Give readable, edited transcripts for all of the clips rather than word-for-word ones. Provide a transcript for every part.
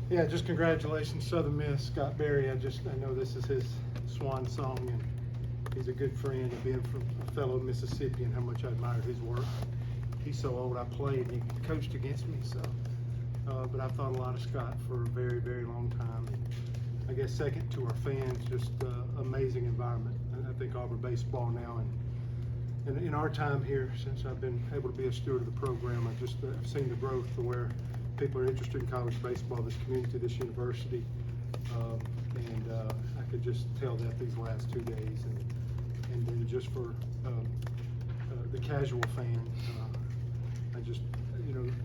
Yeah, just congratulations, Southern Miss, Scott Berry. I know this is his swan song, and he's a good friend, and being from a fellow Mississippian, how much I admire his work. He's so old. I played, and he coached against me, so. But I've thought a lot of Scott for a very, very long time. And I guess second to our fans, just amazing environment. And I think Auburn baseball now, and in our time here, since I've been able to be a steward of the program, I've just seen the growth to where people are interested in college baseball, this community, this university, and I could just tell that these last 2 days, and then just for the casual fan, I just,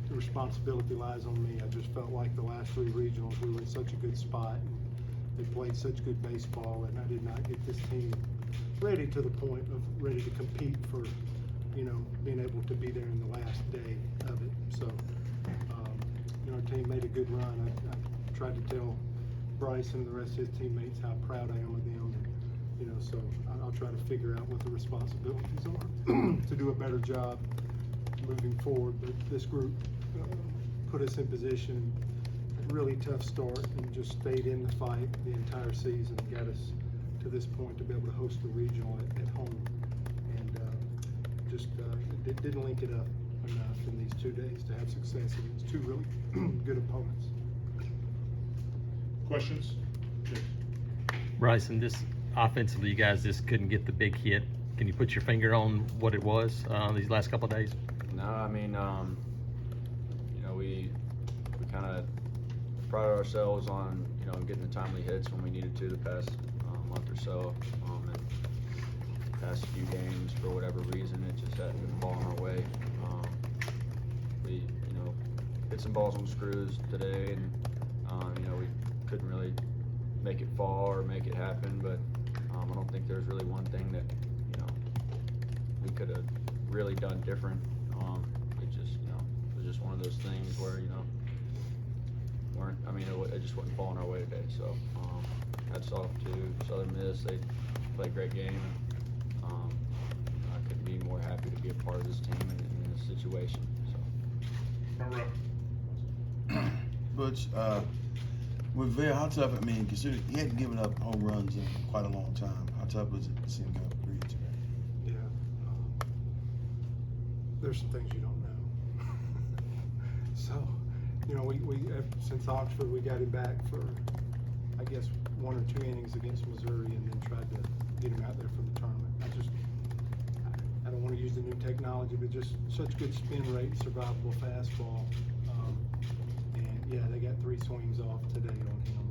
the responsibility lies on me. I just felt like the last 3 regionals, we were in such a good spot, and they played such good baseball, and I did not get this team ready to the point of ready to compete for, being able to be there in the last day of it. So, our team made a good run. I tried to tell Bryson and the rest of his teammates how proud I am of them. And, so I'll try to figure out what the responsibilities are to do a better job moving forward. But this group put us in position, a really tough start, and just stayed in the fight the entire season and got us to this point to be able to host the regional at home. And just didn't link it up enough in these 2 days to have success against 2 really good opponents. Questions? Yes. Bryson, this offensively, you guys just couldn't get the big hit. Can you put your finger on what it was these last couple of days? No, I mean, we kind of prided ourselves on, getting the timely hits when we needed to the past month or so. And the past few games, for whatever reason, it just hadn't been falling our way. We, hit some balls on screws today, and, we couldn't really make it fall or make it happen, but I don't think there's really one thing that, we could have really done different. It was just one of those things where, it just wasn't falling our way today. So hats off to Southern Miss. They played a great game. I couldn't be more happy to be a part of this team in this situation. So. Butch, with Ware, how tough, considering he hadn't given up home runs in quite a long time, how tough was it to see him go 3 today? Yeah. There's some things you don't know. So, we since Oxford, we got him back for, I guess, 1 or 2 innings against Missouri, and then tried to get him out there for the tournament. I don't want to use the new technology, but just such good spin rate, survivable fastball. And yeah, they got 3 swings off today on him.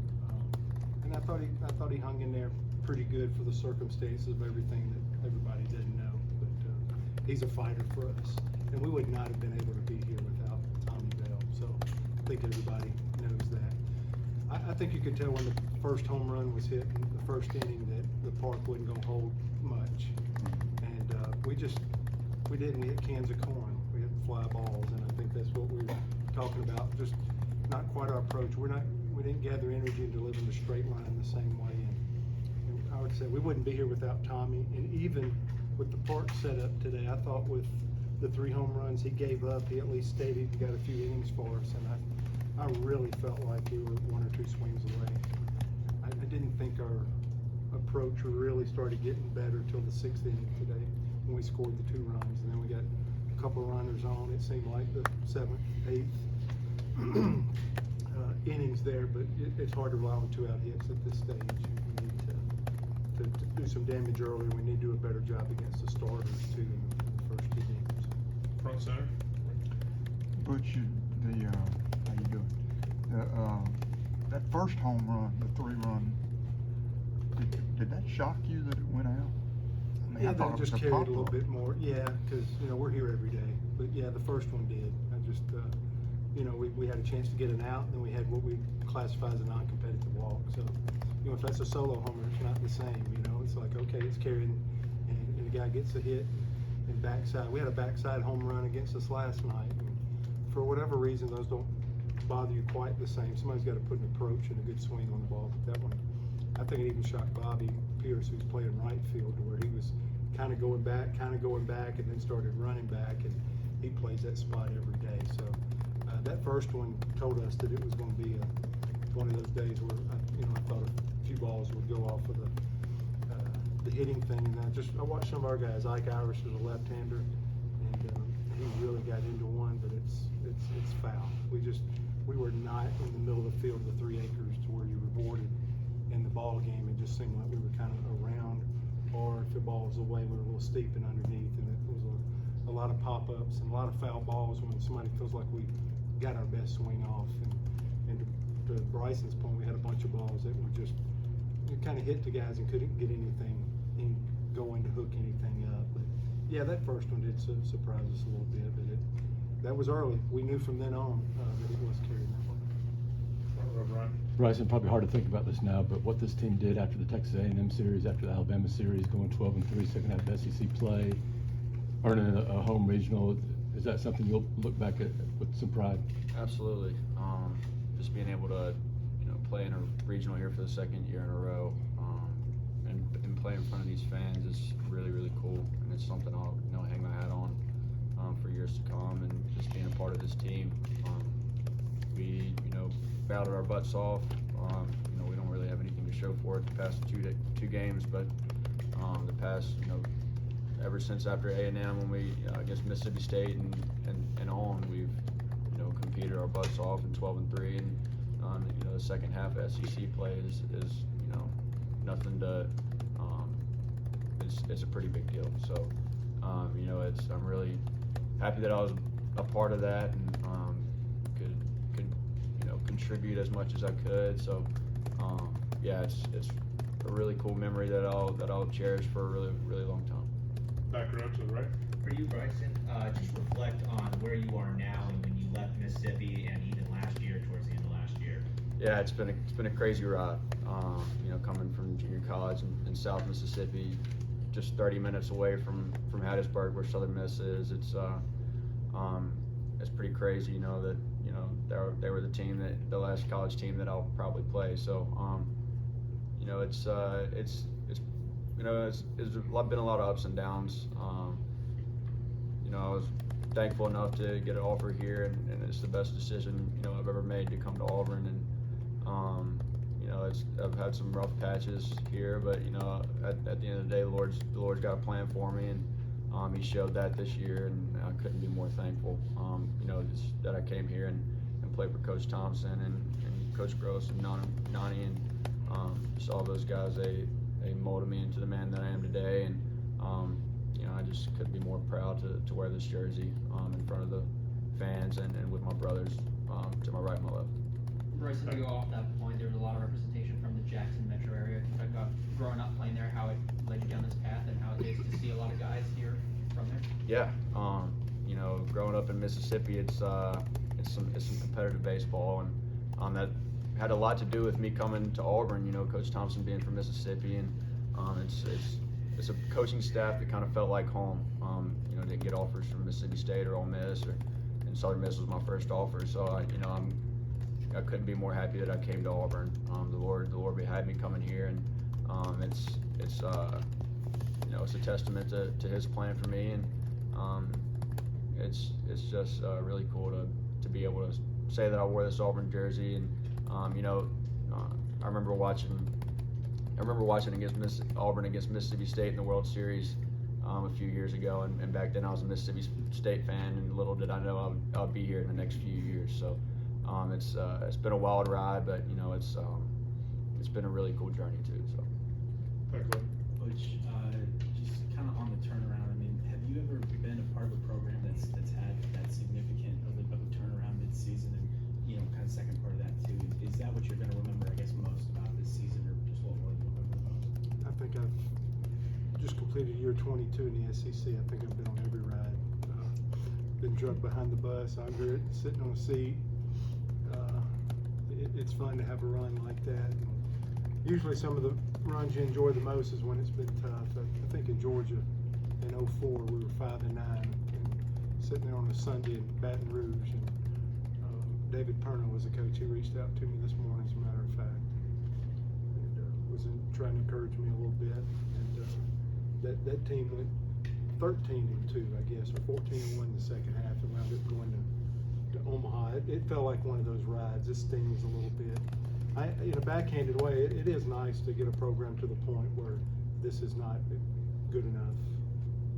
And I thought he hung in there pretty good for the circumstances of everything that everybody didn't know. But he's a fighter for us, and we would not have been able to be here without Tommy Bell. So I think everybody knows that. I think you could tell when the first home run was hit in the first inning that the park wasn't going to hold much. And we didn't hit cans of corn. We hit fly balls, and I think that's what we were talking about. Just not quite our approach. We didn't gather energy and deliver in the straight line the same way. And I would say we wouldn't be here without Tommy. And even with the park set up today, I thought with the 3 home runs he gave up, he at least stayed and got a few innings for us. And I really felt like we were 1 or 2 swings away. I didn't think our approach really started getting better till the 6th inning today when we scored the 2 runs. And then we got a couple of runners on. It seemed like the 7th, 8th innings there, but it's hard to rely on 2 out hits at this stage. We need to do some damage early. We need to do a better job against the starters too in the first 2 games. Front center. Butch, how you doing? That first home run, the 3-run, did that shock you that it went out? Yeah, that just carried a little bit more. Yeah, because we're here every day. But yeah, the first one did. I just we had a chance to get an out, and then we had what we classify as a non-competitive walk. So if that's a solo homer, it's not the same. It's like, okay, it's carrying, and the guy gets a hit and backside. We had a backside home run against us last night. And for whatever reason, those don't bother you quite the same. Somebody's got to put an approach and a good swing on the ball. But that one, I think it even shocked Bobby Pierce, who's playing right field, to where he was kind of going back, and then started running back, and he plays that spot every day. So that first one told us that it was going to be of those days where I thought a few balls would go off of the hitting thing, and I watched some of our guys. Ike Irish is a left-hander, and he really got into one, but it's foul. We were not in the middle of the field, the 3 acres to where you were boarded in the ball game. It just seemed like we were kind of around, or if the ball was away, we were a little steep and underneath, and it was a lot of pop-ups and a lot of foul balls when somebody feels like we got our best swing off. And to Bryson's point, we had a bunch of balls that were just kind of hit the guys and couldn't get anything going to hook anything up. But yeah, that first one did surprise us a little bit, but that was early. We knew from then on that it was carried that way. Front row, Brian. Bryson, probably hard to think about this now, but what this team did after the Texas A&M series, after the Alabama series, going 12-3, second half of SEC play, earning a home regional, is that something you'll look back at with some pride? Absolutely. Just being able to, play in a regional here for the second year in a row, and play in front of these fans is really, really cool, and it's something I'll, hang my hat on for years to come. And just being a part of this team, we, battled our butts off. We don't really have anything to show for it the past two games, but the past, ever since after A&M when we against Mississippi State and on, we've competed our butts off in 12-3, and the second half of SEC play is nothing to. It's a pretty big deal. So I'm really happy that I was a part of that and could contribute as much as I could. So yeah, it's a really cool memory that I'll cherish for a really, really long time. Back row to the right. For you, Bryson, just reflect on where you are now and when you left Mississippi, and even last year, towards the end of last year. Yeah, it's been a crazy ride. Coming from junior college in South Mississippi, just 30 minutes away from Hattiesburg, where Southern Miss is. It's pretty crazy, that they were the last college team that I'll probably play. So it's been a lot of ups and downs. I was thankful enough to get an offer here, and it's the best decision I've ever made to come to Auburn. And I've had some rough patches here, but at the end of the day, the Lord's got a plan for me, and He showed that this year, and I couldn't be more thankful. That I came here and played for Coach Thompson and Coach Gross and Nani, and just all those guys. They molded me into the man that I am today, and I just couldn't be more proud to wear this jersey in front of the fans and with my brothers to my right and my left. Bryson, to go off that point, there was a lot of representation from the Jackson metro area. Can you talk about growing up playing there, how it led you down this path, and how it is to see a lot of guys here from there? Yeah, growing up in Mississippi, it's some competitive baseball, and that had a lot to do with me coming to Auburn. Coach Thompson being from Mississippi, and it's a coaching staff that kind of felt like home. Didn't get offers from Mississippi State or Ole Miss, and Southern Miss was my first offer. So I couldn't be more happy that I came to Auburn. The Lord had me coming here, and it's a testament to His plan for me, and it's just really cool to be able to say that I wore this Auburn jersey. And I remember watching against Auburn against Mississippi State in the World Series a few years ago, and back then I was a Mississippi State fan, and little did I know I would be here in the next few years. So it's been a wild ride, but it's been a really cool journey too. So. Back row. Butch, just kind of on the turnaround. I mean, have you ever been a part of a program that's had that significant of a turnaround mid-season, and kind of second part of that too? Is that what you're going to remember, I guess, most about this season, or just what will you remember most? I think I've just completed year 22 in the SEC. I think I've been on every ride. Been drugged behind the bus, under it, sitting on a seat. It's fun to have a run like that. And usually some of the runs you enjoy the most is when it's been tough. I think in Georgia in 04 we were 5-9 and sitting there on a Sunday in Baton Rouge, and David Perno was the coach. He reached out to me this morning, as a matter of fact, and was trying to encourage me a little bit. And that team went 13-2, I guess, or 14-1 in the second half, and wound up going to Omaha. It felt like one of those rides. This stings a little bit. in a backhanded way, it is nice to get a program to the point where this is not good enough.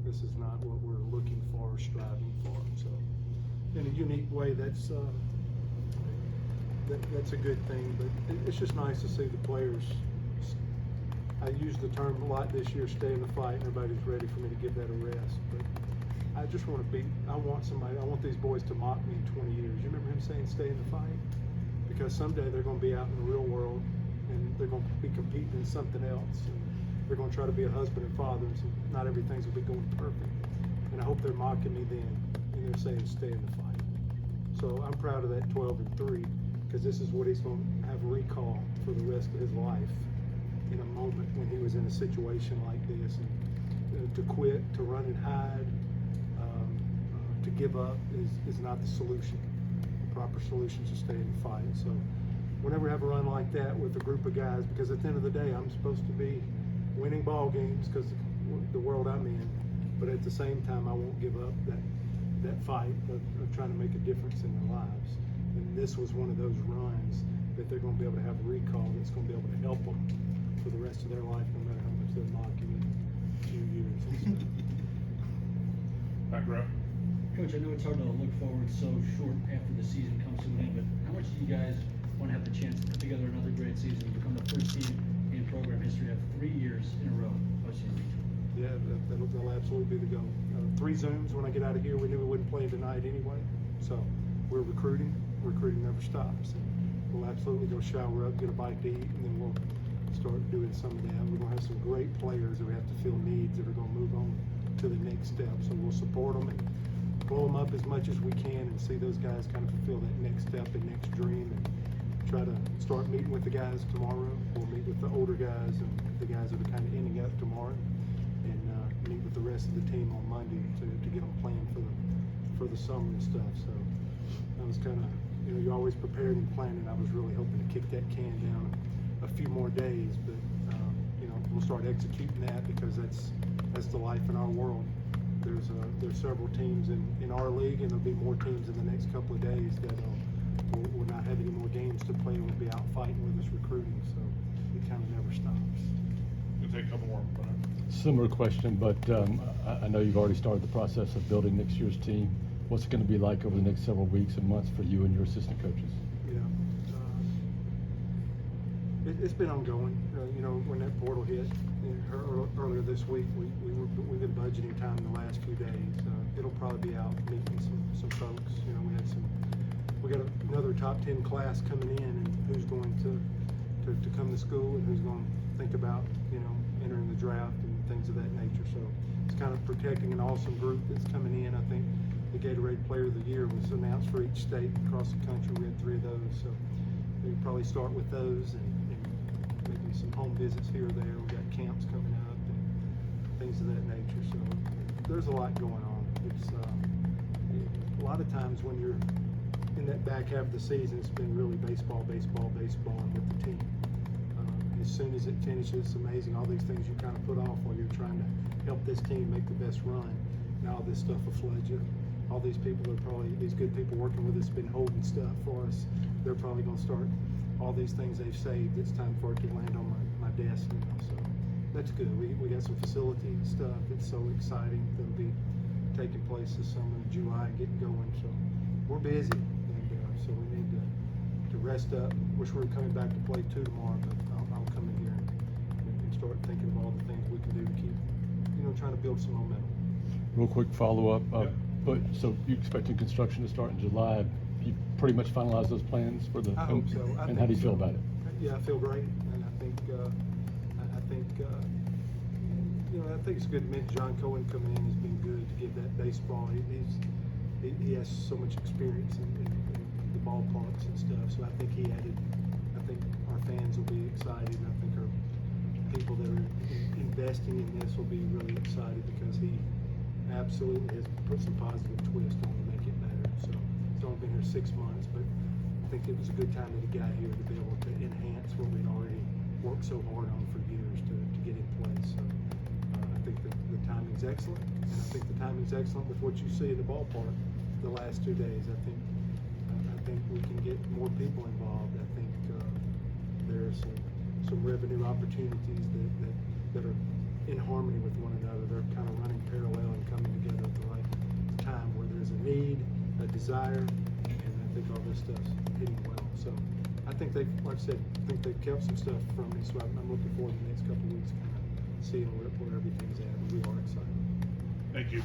This is not what we're looking for or striving for. So, in a unique way, that's a good thing. But it's just nice to see the players. I used the term a lot this year, stay in the fight, and everybody's ready for me to give that a rest. But I just want to I want these boys to mock me in 20 years. You remember him saying stay in the fight? Because someday they're going to be out in the real world, and they're going to be competing in something else. And they're going to try to be a husband and father, and so not everything's going to be going perfect. And I hope they're mocking me then, and they're saying stay in the fight. So I'm proud of that 12-3, because this is what he's going to have recall for the rest of his life. In a moment when he was in a situation like this, and to quit, to run and hide, to give up is not the solution. The proper solution is to stay in the fight. So whenever I have a run like that with a group of guys, because at the end of the day, I'm supposed to be winning ball games because the world I'm in, but at the same time, I won't give up that fight of trying to make a difference in their lives. And this was one of those runs that they're going to be able to have a recall that's going to be able to help them for the rest of their life, no matter how much they're mocking in a few years. Back row. Coach, I know it's hard to look forward so short after the season comes to an end, but how much do you guys want to have the chance to put together another great season and become the first team in program history to have 3 years in a row hosting a regional? Yeah, that'll absolutely be the goal. 3 Zooms when I get out of here. We knew we wouldn't play tonight anyway, so we're recruiting. Recruiting never stops. And we'll absolutely go shower up, get a bite to eat, and then we'll start doing some of that. We're going to have some great players that we have to fill needs that are going to move on to the next step. So we'll support them and blow them up as much as we can and see those guys kind of fulfill that next step and next dream, and try to start meeting with the guys tomorrow. We'll meet with the older guys and the guys that are kind of ending up tomorrow, and meet with the rest of the team on Monday to get them planned for the summer and stuff. So I was kind of, you're always prepared and planning. I was really hoping to kick that can down a few more days, but we'll start executing that, because that's the life in our world. There's several teams in our league, and there'll be more teams in the next couple of days that will not have any more games to play and will be out fighting with us recruiting. So it kind of never stops. We'll take a couple more, Brian. Similar question, but I know you've already started the process of building next year's team. What's it going to be like over the next several weeks and months for you and your assistant coaches? Yeah, it's been ongoing. When that portal hit earlier this week, we've been budgeting time in the last few days. It'll probably be out meeting some folks. We got another top 10 class coming in, and who's going to come to school, and who's going to think about entering the draft and things of that nature. So it's kind of protecting an awesome group that's coming in. I think the Gatorade Player of the Year was announced for each state across the country. We had 3 of those, so we probably start with those, and maybe some home visits here or there. We got camps coming up and things of that nature. So there's a lot going on. It's a lot of times when you're in that back half of the season, it's been really baseball, and with the team. As soon as it finishes, it's amazing all these things you kind of put off while you're trying to help this team make the best run. Now all this stuff will flood you. All these people are probably, these good people working with us, been holding stuff for us. They're probably going to start all these things they've saved. It's time for it to land on my desk now. So that's good. We got some facility stuff. It's so exciting. That'll be taking place this summer in July and getting going. So we're busy, and so we need to rest up. Wish we were coming back to play 2 tomorrow, but I'll come in here and start thinking of all the things we can do to keep, trying to build some momentum. Real quick follow-up. Yep. But so you expecting construction to start in July? You pretty much finalized those plans for the. I hope so. And how do you feel about it? Yeah, I feel great, and I think it's good to mention John Cohen coming in has been good to give that baseball. He has so much experience in the ballparks and stuff. So I think our fans will be excited, and I think our people that are investing in this will be really excited, because he absolutely has put some positive twist on to make it better. So he's only been here 6 months, but I think it was a good time that he got here to be able to enhance what we'd already worked so hard on for years to get in place. So I think the timing's excellent, and I think the timing's excellent with what you see in the ballpark the last 2 days. I think we can get more people involved. I think there's some revenue opportunities that are in harmony with one another. They're kind of running parallel and coming together at the right time where there's a need, a desire, and I think all this stuff's hitting well. So I think they've, like I said, I think they've kept some stuff from me, so I'm looking forward to the next couple of weeks kind of seeing where everything's at, and we are excited. Thank you.